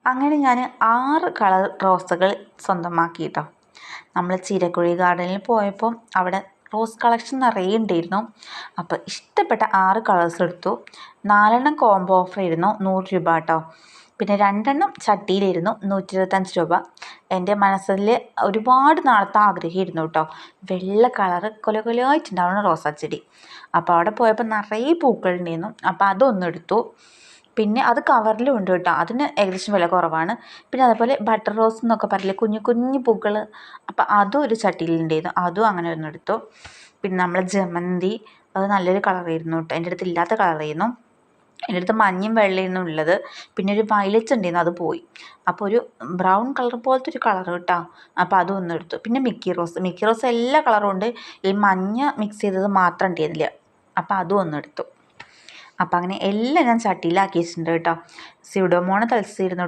അങ്ങനെ ഞാൻ 6 കളർ റോസുകൾ സ്വന്തമാക്കി കേട്ടോ. നമ്മൾ ചീരക്കുഴി ഗാർഡനിൽ പോയപ്പോൾ അവിടെ റോസ് കളക്ഷൻ നിറയെ ഉണ്ടായിരുന്നു. അപ്പോൾ ഇഷ്ടപ്പെട്ട 6 കളേഴ്സ് എടുത്തു. 4 കോംബോ ഓഫർ ആയിരുന്നു, 100 രൂപ കേട്ടോ. പിന്നെ 2 ചട്ടിയിലായിരുന്നു, 125 രൂപ. എൻ്റെ മനസ്സിൽ ഒരുപാട് നാളത്തെ ആഗ്രഹമായിരുന്നു കേട്ടോ, വെള്ള കളറ് കൊലകൊലയായിട്ടുണ്ടാവുന്ന റോസാച്ചെടി. അപ്പോൾ അവിടെ പോയപ്പോൾ നിറയെ പൂക്കളുണ്ടായിരുന്നു. അപ്പോൾ അതൊന്നും എടുത്തു. പിന്നെ അത് കവറിലും ഉണ്ട് കേട്ടോ, അതിന് ഏകദേശം വില കുറവാണ്. പിന്നെ അതേപോലെ ബട്ടർ റോസ് എന്നൊക്കെ പറയില്ലേ, കുഞ്ഞു കുഞ്ഞു പൂക്കൾ, അപ്പോൾ അതും ഒരു ചട്ടിയിലുണ്ടായിരുന്നു, അതും അങ്ങനെ ഒന്നെടുത്തു. പിന്നെ നമ്മൾ ജമന്തി, അത് നല്ലൊരു കളറായിരുന്നു കേട്ടോ, എൻ്റെ അടുത്ത് ഇല്ലാത്ത കളറായിരുന്നു. എൻ്റെ അടുത്ത് മഞ്ഞയും വെള്ളയായിരുന്നു ഉള്ളത്. പിന്നെ ഒരു വയലറ്റ് ഉണ്ടായിരുന്നു, അത് പോയി. അപ്പോൾ ഒരു ബ്രൗൺ കളർ പോലത്തെ ഒരു കളർ കേട്ടോ, അപ്പോൾ അതും ഒന്നെടുത്തു. പിന്നെ മിക്കി റോസ് എല്ലാ കളറും ഉണ്ട്, ഈ മഞ്ഞ മിക്സ് ചെയ്തത് മാത്രം ഉണ്ടായിരുന്നില്ല, അപ്പോൾ അതും ഒന്നെടുത്തു. അപ്പം അങ്ങനെ എല്ലാം ഞാൻ ചട്ടിയിലാക്കി വെച്ചിട്ടുണ്ട് കേട്ടോ. സ്യൂഡോമോണ തളിച്ചിരുന്നു